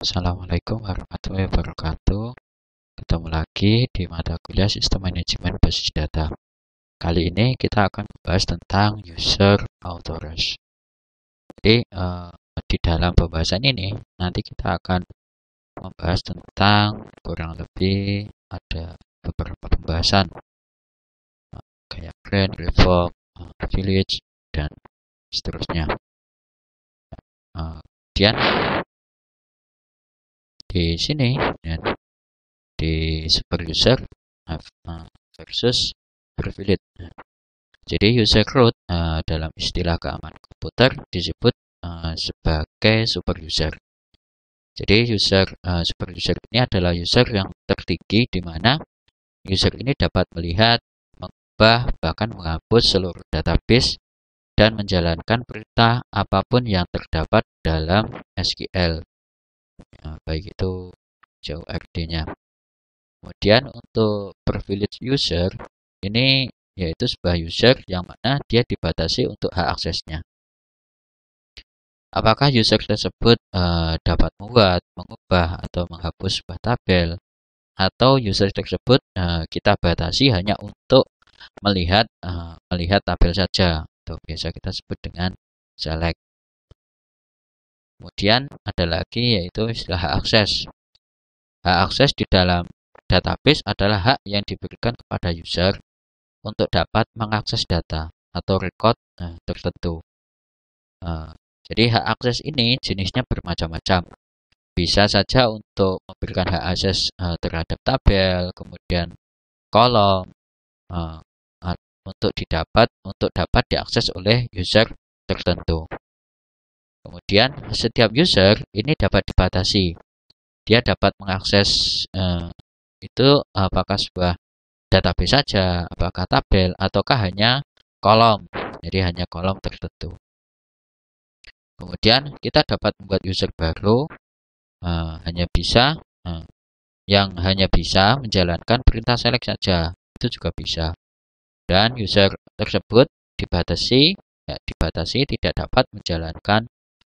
Assalamualaikum warahmatullahi wabarakatuh. Ketemu lagi di mata kuliah Sistem Manajemen Basis Data. Kali ini kita akan membahas tentang User Authors. Jadi di dalam pembahasan ini nanti kita akan membahas tentang kurang lebih ada beberapa pembahasan kayak brand, revoke, village, dan seterusnya. Kemudian di sini ya, di super user versus privilege. Jadi user root dalam istilah keamanan komputer disebut sebagai super user. Jadi super user ini adalah user yang tertinggi di mana user ini dapat melihat, mengubah, bahkan menghapus seluruh database dan menjalankan perintah apapun yang terdapat dalam SQL. Baik itu JORD-nya. Kemudian untuk privilege user ini yaitu sebuah user yang mana dia dibatasi untuk hak aksesnya. Apakah user tersebut dapat membuat, mengubah, atau menghapus sebuah tabel, atau user tersebut kita batasi hanya untuk melihat tabel saja, atau biasa kita sebut dengan select. Kemudian ada lagi yaitu istilah hak akses. Hak akses di dalam database adalah hak yang diberikan kepada user untuk dapat mengakses data atau record tertentu. Jadi hak akses ini jenisnya bermacam-macam. Bisa saja untuk memberikan hak akses terhadap tabel, kemudian kolom, untuk dapat diakses oleh user tertentu. Kemudian setiap user ini dapat dibatasi. Dia dapat mengakses itu apakah sebuah database saja, apakah tabel, ataukah hanya kolom. Jadi hanya kolom tertentu. Kemudian kita dapat membuat user baru yang hanya bisa menjalankan perintah select saja. Itu juga bisa. Dan user tersebut dibatasi tidak dapat menjalankan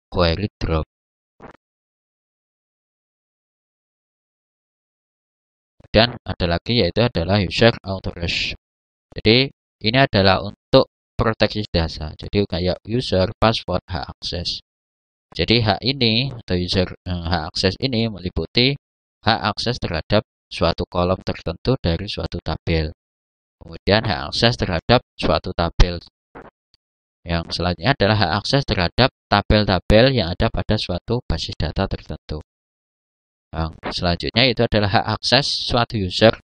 query drop. Dan ada lagi yaitu adalah user authors. Jadi ini adalah untuk proteksi data. Jadi kayak user, password, hak akses. Jadi hak ini atau hak akses ini meliputi hak akses terhadap suatu kolom tertentu dari suatu tabel. Kemudian hak akses terhadap suatu tabel. Yang selanjutnya adalah hak akses terhadap tabel-tabel yang ada pada suatu basis data tertentu. Yang selanjutnya itu adalah hak akses suatu user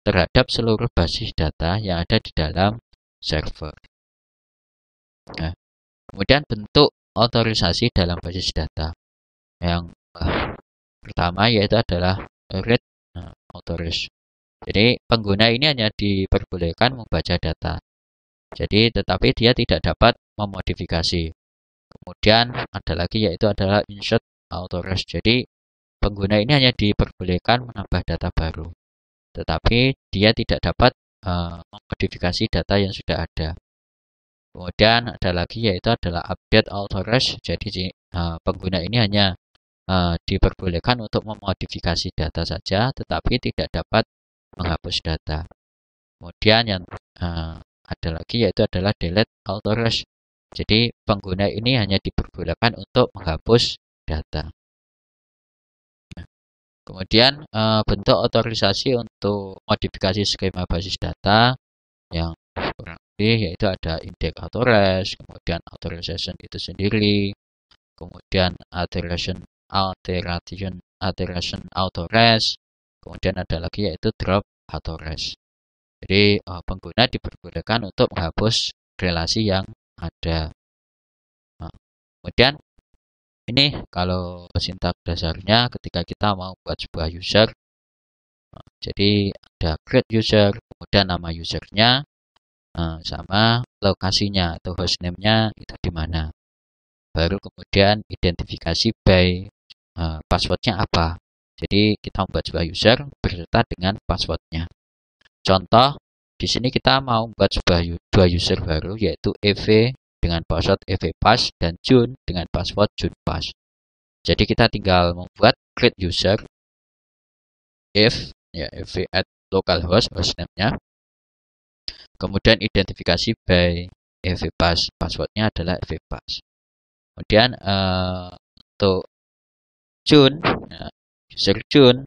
terhadap seluruh basis data yang ada di dalam server. Nah, kemudian bentuk otorisasi dalam basis data. Yang pertama yaitu adalah read authors. Jadi pengguna ini hanya diperbolehkan membaca data. Jadi tetapi dia tidak dapat memodifikasi. Kemudian ada lagi yaitu adalah insert authors. Jadi pengguna ini hanya diperbolehkan menambah data baru. Tetapi dia tidak dapat memodifikasi data yang sudah ada. Kemudian ada lagi yaitu adalah update authors. Jadi pengguna ini hanya diperbolehkan untuk memodifikasi data saja, tetapi tidak dapat menghapus data. Kemudian yang ada lagi yaitu adalah delete authors. Jadi pengguna ini hanya diperbolehkan untuk menghapus data. Kemudian bentuk otorisasi untuk modifikasi skema basis data yang kurang lebih yaitu ada index authors, kemudian authorization itu sendiri, kemudian alteration authors, kemudian ada lagi yaitu drop authors. Jadi pengguna diperbolehkan untuk menghapus relasi yang ada. Kemudian ini kalau sintaks dasarnya ketika kita mau buat sebuah user. Jadi ada create user, kemudian nama usernya sama lokasinya atau hostname-nya itu di mana. Baru kemudian identifikasi by passwordnya apa. Jadi kita membuat sebuah user beserta dengan passwordnya. Contoh di sini kita mau membuat dua user baru yaitu EV dengan password EVPass dan Jun dengan password JunPass. Jadi kita tinggal membuat create user if add localhost hostname-nya, kemudian identifikasi by fvpass, passwordnya adalah fvpass. Kemudian untuk Jun, user Jun,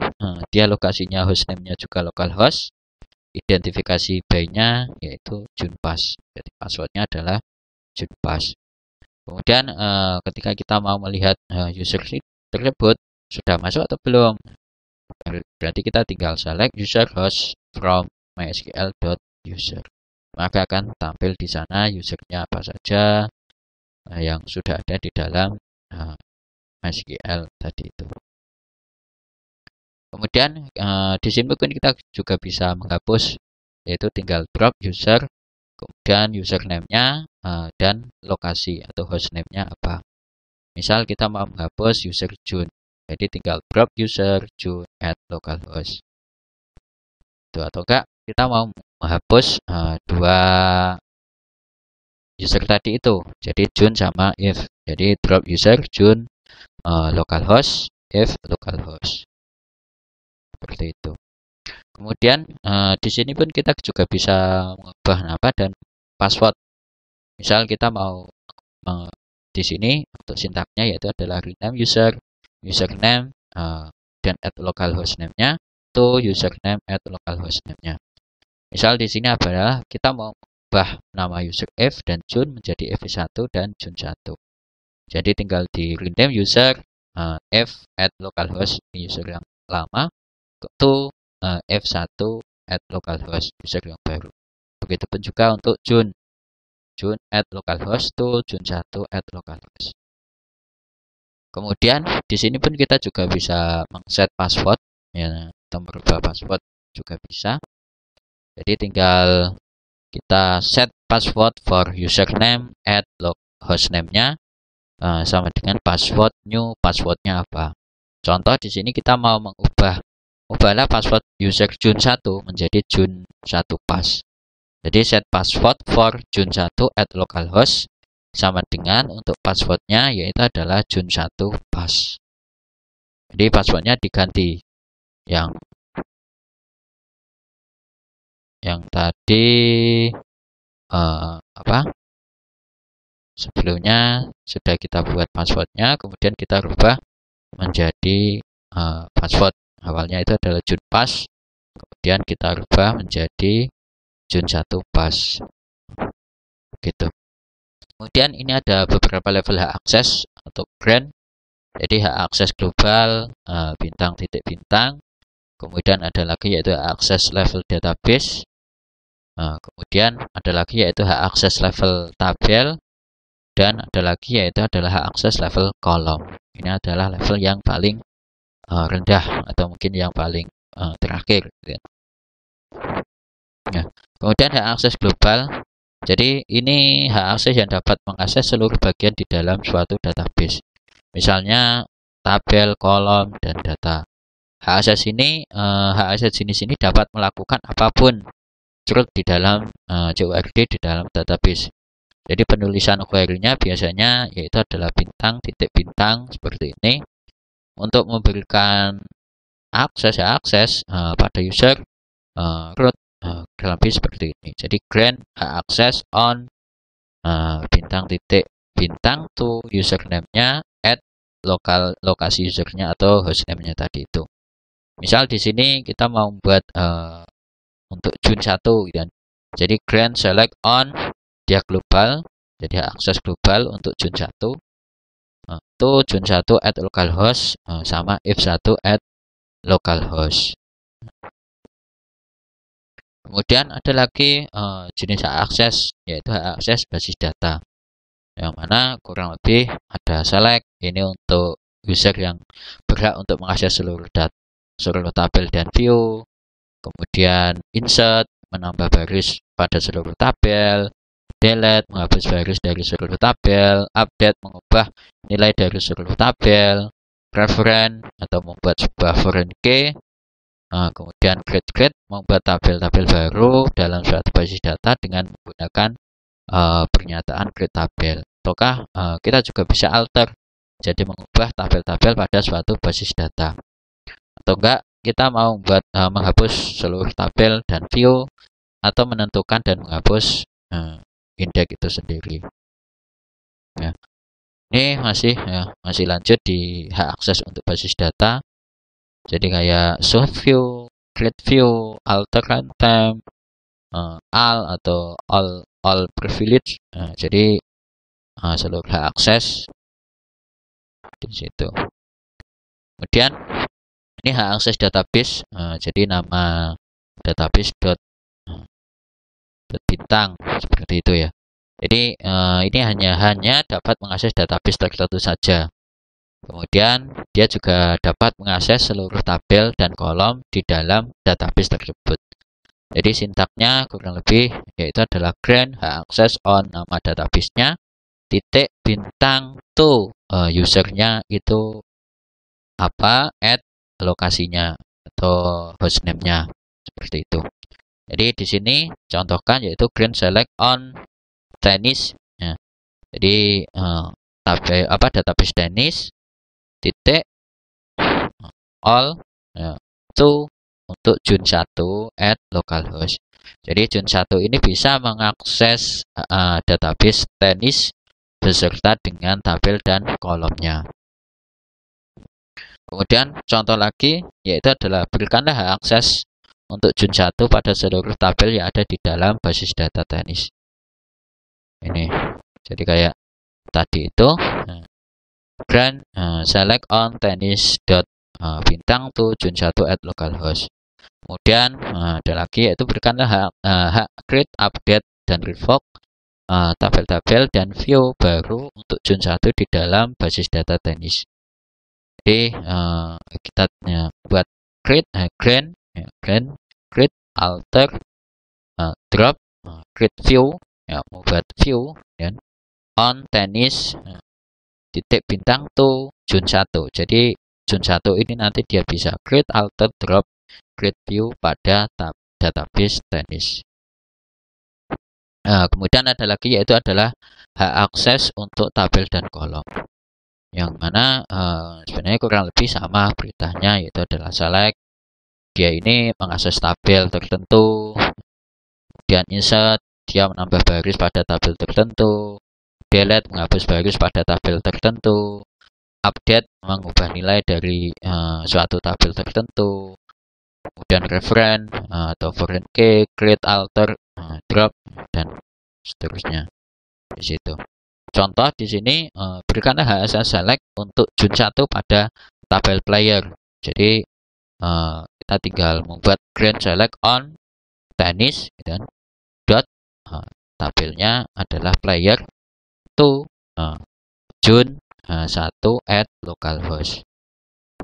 dia lokasinya hostname-nya juga localhost, identifikasi by-nya yaitu junpass, jadi passwordnya adalah junpass. Kemudian ketika kita mau melihat user tersebut sudah masuk atau belum, berarti kita tinggal select user host from mysql.user. Maka akan tampil di sana usernya apa saja yang sudah ada di dalam MySQL tadi itu. Kemudian di sini pun kita juga bisa menghapus, yaitu tinggal drop user, kemudian username-nya dan lokasi atau hostname-nya apa. Misal kita mau menghapus user Jun, jadi tinggal drop user Jun at localhost. Itu, atau enggak kita mau menghapus dua user tadi itu, jadi Jun sama if. Jadi drop user Jun localhost if localhost. Seperti itu. Kemudian di sini pun kita juga bisa mengubah nama dan password. Misal kita mau di sini untuk sintaknya yaitu adalah rename user, username dan add localhost name-nya to username add localhost name-nya. Misal di sini adalah kita mau mengubah nama user F dan Jun menjadi F1 dan Jun1. Jadi tinggal di rename user F add localhost user yang lama to F1 add localhost user yang baru. Begitupun juga untuk Jun add localhost to Jun1 add localhost. Kemudian di sini pun kita juga bisa mengset password, ya, atau merubah password juga bisa. Jadi tinggal kita set password for username add hostname-nya sama dengan password new, passwordnya apa. Contoh di sini kita mau ubahlah password user Jun1 menjadi Jun1 pass. Jadi set password for Jun1 at localhost sama dengan untuk passwordnya yaitu adalah Jun1 pass. Jadi passwordnya diganti yang tadi sebelumnya sudah kita buat passwordnya, kemudian kita rubah menjadi password awalnya itu adalah junpass, kemudian kita rubah menjadi Jun1 pass gitu. Kemudian ini ada beberapa level hak akses untuk grant. Jadi hak akses global bintang titik bintang, kemudian ada lagi yaitu hak akses level database, kemudian ada lagi yaitu hak akses level tabel, dan ada lagi yaitu adalah hak akses level kolom. Ini adalah level yang paling rendah atau mungkin yang paling terakhir gitu. Nah, kemudian hak akses global. Jadi ini hak akses yang dapat mengakses seluruh bagian di dalam suatu database. Misalnya tabel, kolom, dan data. Hak akses ini dapat melakukan apapun cerut di dalam CURD di dalam database. Jadi penulisan query-nya biasanya yaitu adalah bintang titik bintang seperti ini. Untuk memberikan akses pada user root kurang lebih seperti ini. Jadi grant hak akses on bintang titik bintang to username-nya at lokasi usernya atau hostname-nya tadi itu. Misal di sini kita mau membuat untuk Jun1 gitu. Jadi grant select on dia global, jadi hak akses global untuk Jun1 to Jun1 at localhost sama if1 at localhost. Kemudian ada lagi jenis hak akses, yaitu hak akses basis data, yang mana kurang lebih ada select, ini untuk user yang berhak untuk mengakses seluruh tabel dan view, kemudian insert, menambah baris pada seluruh tabel, delete, menghapus baris dari seluruh tabel, update, mengubah nilai dari seluruh tabel, reference, atau membuat sebuah foreign key, kemudian create membuat tabel-tabel baru dalam suatu basis data dengan menggunakan pernyataan create tabel. Ataukah kita juga bisa alter jadi mengubah tabel-tabel pada suatu basis data. Atau enggak, kita mau buat menghapus seluruh tabel dan view, atau menentukan dan menghapus indeks itu sendiri. Ya. Ini masih lanjut di hak akses untuk basis data. Jadi kayak sort view, create view, alter runtime, all atau all privilege. Jadi seluruh hak akses di situ. Kemudian ini hak akses database. Jadi nama database bintang seperti itu ya. Jadi ini hanya dapat mengakses database tertentu saja. Kemudian dia juga dapat mengakses seluruh tabel dan kolom di dalam database tersebut. Jadi sintaknya kurang lebih yaitu adalah grant hak akses on nama database-nya titik bintang to usernya itu apa, add lokasinya atau hostname-nya seperti itu. Jadi di sini contohkan yaitu grant select on tennis. Ya. Jadi database tennis titik all to untuk Jun 1 at localhost. Jadi Jun 1 ini bisa mengakses database tenis beserta dengan tabel dan kolomnya. Kemudian contoh lagi yaitu adalah berikanlah hak akses untuk Jun 1 pada seluruh tabel yang ada di dalam basis data tenis. Ini. Jadi kayak tadi itu grant select on tennis bintang to Jun 1 at localhost. Kemudian ada lagi yaitu berikanlah hak create, update, dan revoke tabel-tabel dan view baru untuk Jun 1 di dalam basis data tenis. Jadi kita buat create, grant, create, alter, drop, create view, mau buat view, dan on tenis titik bintang to Jun 1. Jadi Jun 1 ini nanti dia bisa create, alter, drop, create view pada database tenis. Kemudian ada lagi yaitu adalah hak akses untuk tabel dan kolom, yang mana sebenarnya kurang lebih sama beritanya, yaitu adalah select. Dia ini mengakses tabel tertentu, kemudian insert, dia menambah baris pada tabel tertentu, delete, menghapus baris pada tabel tertentu, update, mengubah nilai dari suatu tabel tertentu, kemudian reference atau foreign key, create, alter, drop, dan seterusnya di situ. Contoh di sini berikanlah hak akses select untuk Jun 1 pada tabel player. Jadi kita tinggal membuat grant select on tennis dan dot tabelnya adalah player to Jun 1 at localhost.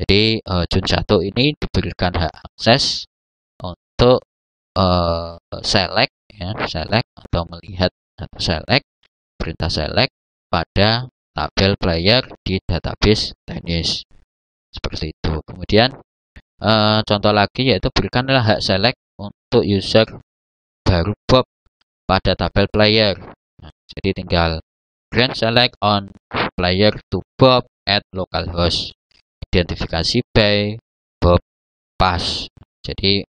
Jadi Jun 1 ini diberikan hak akses untuk select atau melihat atau select, perintah select pada tabel player di database tenis seperti itu. Kemudian contoh lagi yaitu berikanlah hak select untuk user baru Bob pada tabel player. Jadi tinggal grant select on player to Bob at localhost, identifikasi by Bob pass. Jadi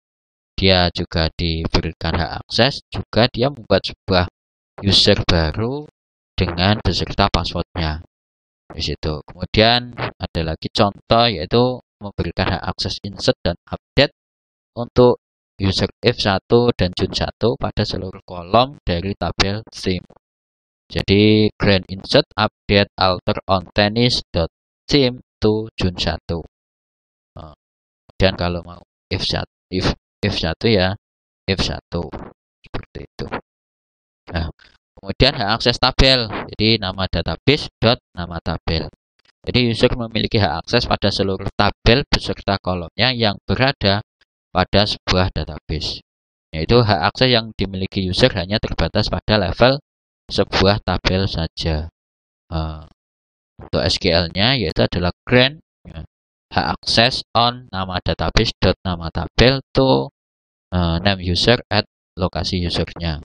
dia juga diberikan hak akses, juga dia membuat sebuah user baru dengan beserta passwordnya di situ. Kemudian ada lagi contoh yaitu memberikan hak akses insert dan update untuk user F1 dan Jun 1 pada seluruh kolom dari tabel theme. Jadi grant insert, update, alter on tennis.theme to Jun 1. Kemudian kalau mau F1 ya F1 seperti itu. Nah, kemudian hak akses tabel. Jadi nama database nama tabel. Jadi user memiliki hak akses pada seluruh tabel beserta kolomnya yang berada pada sebuah database. Yaitu hak akses yang dimiliki user hanya terbatas pada level sebuah tabel saja. Untuk SQL-nya yaitu adalah grant hak akses on nama database nama tabel to name user at lokasi usernya.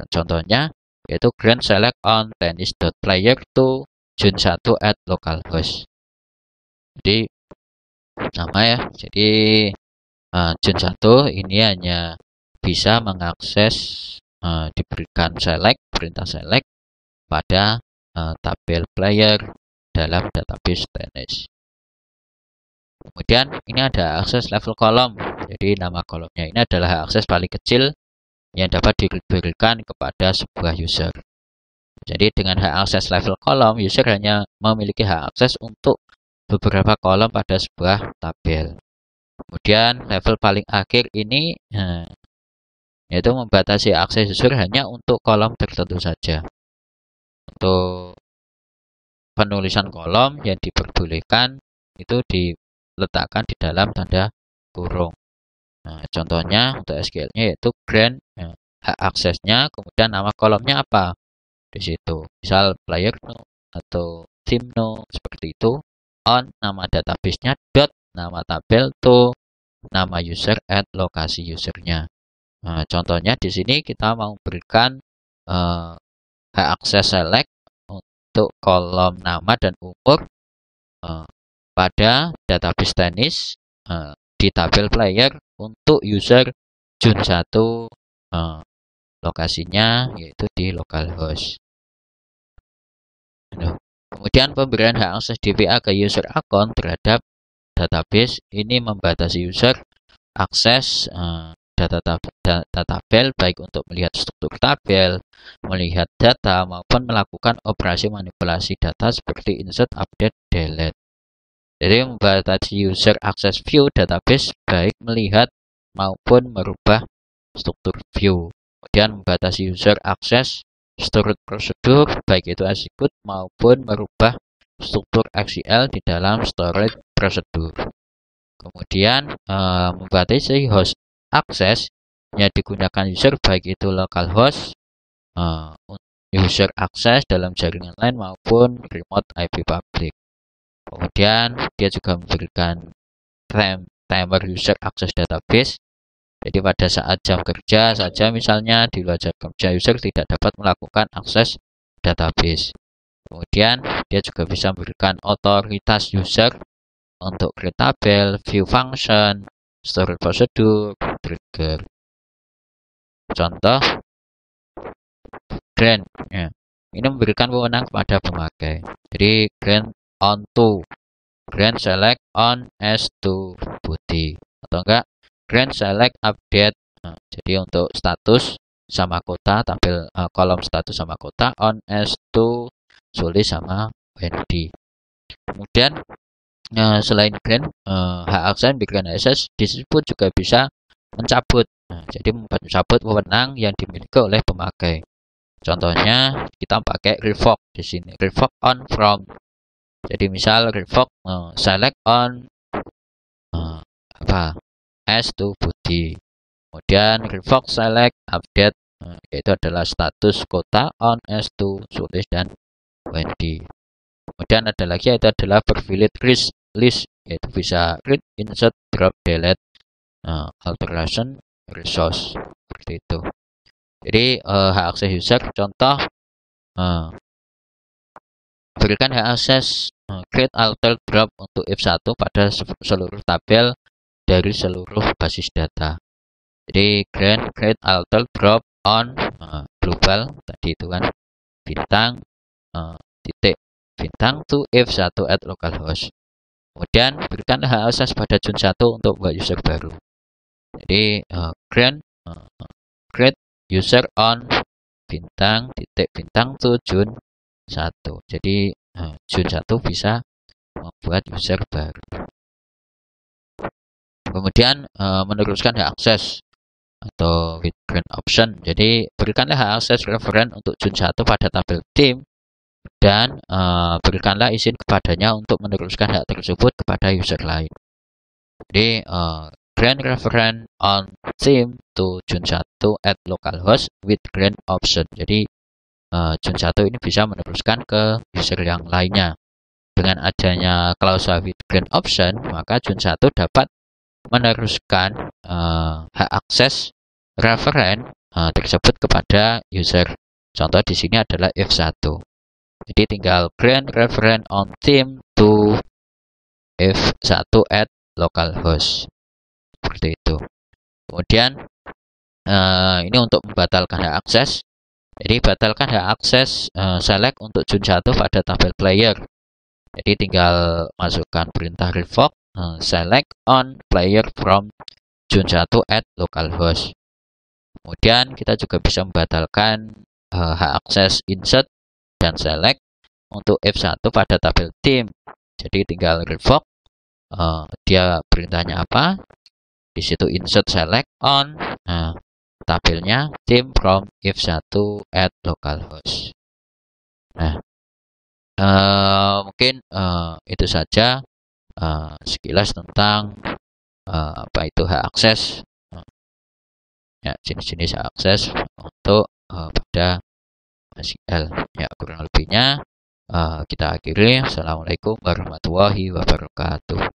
Contohnya yaitu grant select on tennis.player to jun1@localhost. Jadi sama ya. Jadi jun1 ini hanya bisa mengakses diberikan perintah select pada tabel player dalam database Tennis. Kemudian ini ada akses level kolom. Jadi nama kolomnya ini adalah akses paling kecil yang dapat diberikan kepada sebuah user. Jadi dengan hak akses level kolom, user hanya memiliki hak akses untuk beberapa kolom pada sebuah tabel. Kemudian level paling akhir ini yaitu membatasi akses user hanya untuk kolom tertentu saja. Untuk penulisan kolom yang diperbolehkan itu diletakkan di dalam tanda kurung. Nah, contohnya untuk SQL-nya yaitu grant hak aksesnya, kemudian nama kolomnya apa di situ. Misal player no atau team no seperti itu. On nama database-nya, dot nama tabel to nama user at lokasi usernya. Nah, contohnya di sini kita mau berikan hak akses select untuk kolom nama dan umur pada database tenis di tabel player untuk user jun1 lokasinya yaitu di localhost. Kemudian pemberian hak akses DPA ke user account terhadap database ini membatasi user akses data tabel baik untuk melihat struktur tabel, melihat data maupun melakukan operasi manipulasi data seperti insert, update, delete. Jadi membatasi user akses view database baik melihat maupun merubah struktur view. Kemudian membatasi user akses storage prosedur baik itu execute maupun merubah struktur XCL di dalam storage prosedur. Kemudian membatasi host akses yang digunakan user baik itu localhost, user akses dalam jaringan lain maupun remote IP public. Kemudian dia juga memberikan timer user akses database. Jadi pada saat jam kerja saja misalnya di luar jam kerja user tidak dapat melakukan akses database. Kemudian dia juga bisa memberikan otoritas user untuk create tabel, view function, storage prosedur, trigger. Contoh grant ya. Ini memberikan wewenang kepada pemakai. Jadi grant on to, grant select on as to body, atau enggak grant select update. Nah, jadi untuk status sama kota, tabel kolom status sama kota on as to Suli sama Wendy. Kemudian selain grant hak akses berikan akses disebut juga bisa mencabut. Nah, jadi mencabut wewenang yang dimiliki oleh pemakai. Contohnya kita pakai revoke di sini, revoke on from. Jadi misal revoke select on as to body. Kemudian revoke select update yaitu adalah status kota on as to Sulis dan Wendy. Kemudian ada lagi yaitu adalah privilege list yaitu bisa read, insert, drop, delete, alteration, resource seperti itu. Jadi hak akses user contoh berikan hak akses create, alter, drop untuk if1 pada seluruh tabel dari seluruh basis data. Jadi grant, create, alter, drop on global tadi itu kan bintang titik bintang to if1 at localhost. Kemudian berikan hak akses pada jun1 untuk buat user baru. Jadi grant create user on bintang titik bintang to jun1. Jadi jun1 bisa membuat user baru. Kemudian meneruskan hak akses atau with grant option. Jadi berikanlah hak akses referen untuk jun1 pada tabel tim dan berikanlah izin kepadanya untuk meneruskan hak tersebut kepada user lain. Jadi grant referen on team to jun1 at localhost with grant option. Jadi jun1 ini bisa meneruskan ke user yang lainnya. Dengan adanya klausul with grant option, maka jun1 dapat meneruskan hak akses referen tersebut kepada user. Contoh di sini adalah if1. Jadi tinggal grant reference on theme to F1 at localhost. Seperti itu. Kemudian ini untuk membatalkan hak akses. Jadi batalkan hak akses select untuk Jun 1 pada tabel player. Jadi tinggal masukkan perintah revoke select on player from Jun 1 at localhost. Kemudian kita juga bisa membatalkan hak akses insert dan select untuk F1 pada tabel team. Jadi tinggal revoke dia perintahnya apa? Di situ insert select on tabelnya team from F1 at localhost. Nah, mungkin itu saja sekilas tentang apa itu hak akses, ya, jenis-jenis hak akses untuk pada SQL. Ya, kurang lebihnya kita akhiri. Assalamualaikum warahmatullahi wabarakatuh.